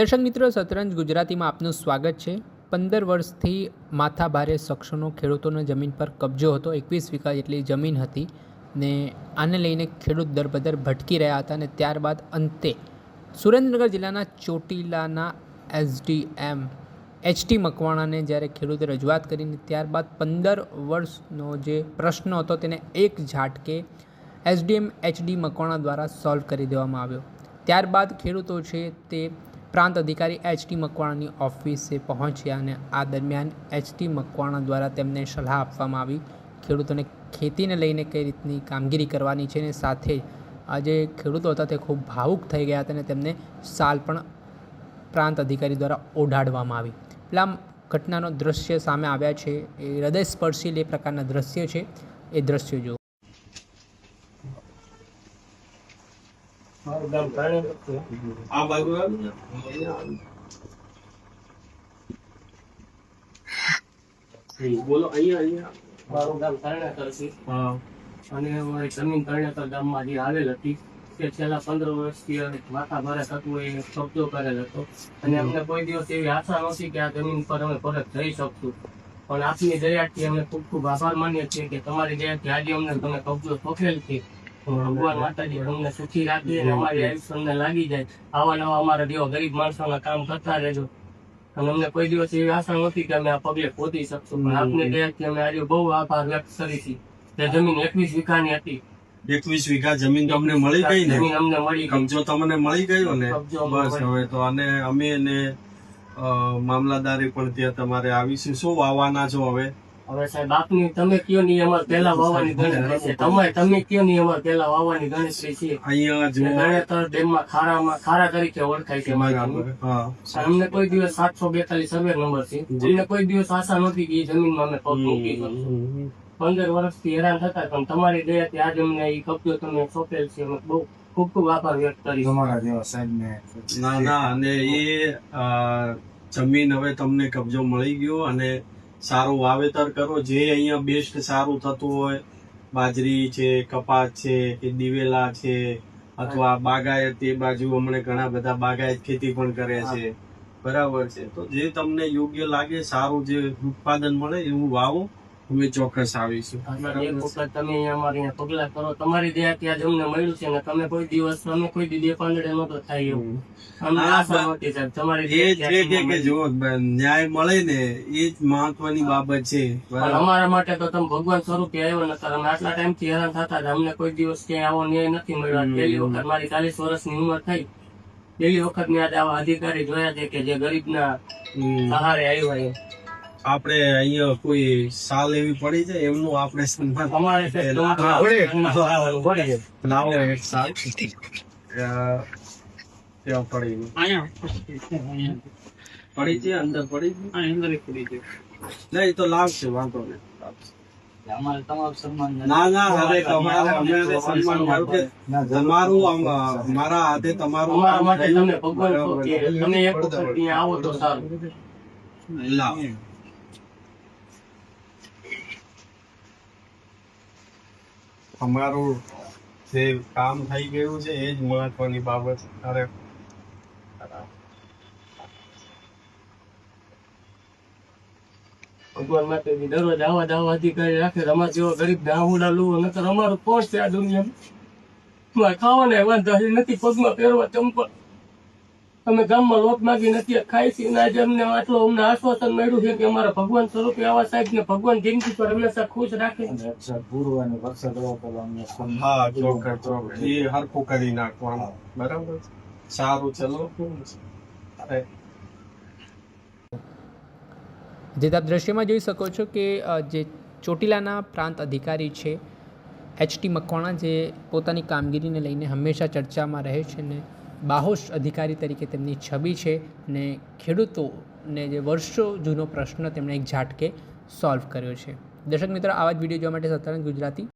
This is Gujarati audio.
દર્શક મિત્રો, શતરંજ ગુજરાતીમાં આપનું સ્વાગત છે। 15 વર્ષથી માથાભારે શખ્સોનો ખેડૂતોના જમીન પર કબજો હતો। 21 વીઘા જેટલી જમીન હતી ને આને લઈને ખેડૂત દરબદર ભટકી રહ્યા હતા અને ત્યારબાદ અંતે સુરેન્દ્રનગર જિલ્લાના ચોટીલાના એસડીએમ એચટી મકવાણાને જ્યારે ખેડૂતે રજૂઆત કરીને ત્યારબાદ 15 વર્ષનો જે પ્રશ્ન હતો તેને એક ઝાટકે એસડીએમ એચડી મકવાણા દ્વારા સોલ્વ કરી દેવામાં આવ્યો। ત્યારબાદ ખેડૂતો છે તે પ્રાંત અધિકારી એચટી મકવાણાની ઓફિસે પહોંચ્યા અને આ દરમિયાન એચટી મકવાણા દ્વારા તેમને સલાહ આપવામાં આવી ખેડૂતોને ખેતીને લઈને કઈ રીતની કામગીરી કરવાની છે અને સાથે જ આ જે ખેડૂતો હતા તે ખૂબ ભાવુક થઈ ગયા હતા અને તેમને સાલ પણ પ્રાંત અધિકારી દ્વારા ઓઢાડવામાં આવી। પેલા ઘટનાનો દૃશ્ય સામે આવ્યા છે, એ હૃદયસ્પર્શી એ પ્રકારના દૃશ્ય છે, એ દૃશ્યો જુઓ। આ બાજુ બોલો। અહીંયા મારું ગામ તરણેતર છે અને અમારી જમીન તરણેતર ગામમાં જે આવેલ હતી તે છેલ્લા 15 વર્ષથી માથા ભારે તત્વો એ કબજો કરેલ હતો અને અમને કોઈ દિવસ એવી આશા નહોતી કે આ જમીન પર અમે પરત જઈ શકશું, પણ આપની દયાથી અમે ખૂબ ખૂબ આભાર માનીએ છીએ કે તમારી દયાથી આજે અમને તમે કબજો સોંપેલ છે। ભગવાન માતાજી તમને સુખી રાખી અને અમારી આયુષ્ય અમને લાગી જાય। આવા નવા અમારા જેવા ગરીબ માણસોના કામ કરતા રહેજો અને અમને કોઈ દિવસ એવી આશા નહોતી કે અમે આ પગલે પહોંચી શકશું, પણ આપની દયાથી અમે આજે બહુ આભાર વ્યક્ત કરી છે। તે જમીન 21 વીઘાની હતી। 21 વીઘા જમીન તમને મળી ગઈ ને? જમીન અમને મળી ગઈ, કબજો તમને મળી ગયો ને? બસ હવે તો આને અમે ને મામલાદારે પણ ત્યાં તમારે આવીશું। શું વાવવાના છો હવે? હવે સાહેબ આપની તમે કયો ની અમારે પહેલા વાવવાની ગણતરી છે, તમે કયો ની અમારે પહેલા વાવવાની ગણતરી છે। અહીંયા જો તરણેતર ડેમમાં ખારા તરીકે ઓળખાય છે મારા ગામ। અમને કોઈ દિવસ 742 સર્વે નંબર છે, અમને કોઈ દિવસ આશા નહોતી કે એ જમીનમાં અમે પગ મૂકી શકશું। 15 વર્ષથી હેરાન થતા, પણ તમારી દયાથી આજે અમને એ કબજો તમે સોંપેલ છે, અમે બહુ ખૂબ ખૂબ આભાર વ્યક્ત કરી તમારા જેવા સાહેબને। ના અને એ જમીન હવે તમને કબજો મળી ગયો અને સારું વાવેતર કરો। જે અહીંયા બેસ્ટ સારું થતું હોય, બાજરી છે, કપાસ છે કે દિવેલા છે અથવા બાગાયત, એ બાજુ હમણાં ઘણા બધા બાગાયત ખેતી પણ કરે છે, બરાબર છે। તો જે તમને યોગ્ય લાગે, સારું જે ઉત્પાદન મળે એવું વાવો, અમે ચોક્કસ આવીશું। એક વખત તમે અમારે અહીંયા પગલા કરો, તમારી દયાથી આજે અમને મળ્યું છે ને તમે કોઈ દિવસ અમે કોઈ દી પાંદડે નતો થાય એવું અમને આશા નહોતી સાહેબ। તમારી એ છે કે જો ન્યાય મળે ને એ જ મહત્વની બાબત છે। પણ અમારા માટે તો તમે ભગવાન સ્વરૂપે આવ્યો નતા, અમે આટલા ટાઈમ થી હેરાન થતા હતા, અમને કોઈ દિવસ ક્યાંય આવો ન્યાય નથી મળ્યો। પહેલી વખત મારી 40 વર્ષની ઉંમર થઈ, પહેલી વખત મેં આજે આવા અધિકારી જોયા છે કે જે ગરીબના સહારે આવ્યા। આપણે અહીંયા કોઈ સાલ એવી પડી છે એમનું આપણે સન્માન અમારે લાવો એક સાલ ત્યાં પડી છે, અંદર પડી છે નહીં તો લાવશે, વાંધો નહીં। અમારે તમારું સન્માન ના હવે તમારે અમે સન્માન મારું કે તમારું મારા હાથે તમારું અમારા માટે તમને ભગવાન તમે એક વખત ત્યાં આવો તો સારું। લાવો અમારું જે કામ થઈ ગયું છે એ જ મહત્વની બાબત। અરે ભગવાન માટે દરરોજ આવા અધિકારી રાખે, અમારા જેવા ગરીબ ને આહુડા લુવો નકર અમારું કોણ છે આ દુનિયામાં? ખાવાને વાંધો નથી, પગમાં પહેરવા ચંપલ, અમે ગામમાં લોટ માગી નથી ખાઈ છીએ, આજે અમને અમને આશ્વાસન મળ્યું છે કે અમારા ભગવાન સ્વરૂપે આવા સાહેબ ને ભગવાન જિંદગી પર હંમેશા ખુશ રાખે। હા ચોક્કસ એ હરખું કરી નાખવાનું, બરાબર? સારું, ચલો। જે આપ દ્રશ્યમાં જોઈ શકો છો કે જે ચોટીલાના પ્રાંત અધિકારી છે એચટી મકવાણા, જે પોતાની કામગીરીને લઈને હંમેશા ચર્ચામાં રહે છે ને બાહોશ અધિકારી તરીકે તેમની છબી છે ને ખેડૂતોને જે વર્ષો જૂનો પ્રશ્ન તેમણે એક ઝાટકે સોલ્વ કર્યો છે। દર્શક મિત્રો, આવા જ વિડીયો જોવા માટે શતરંજ ગુજરાતી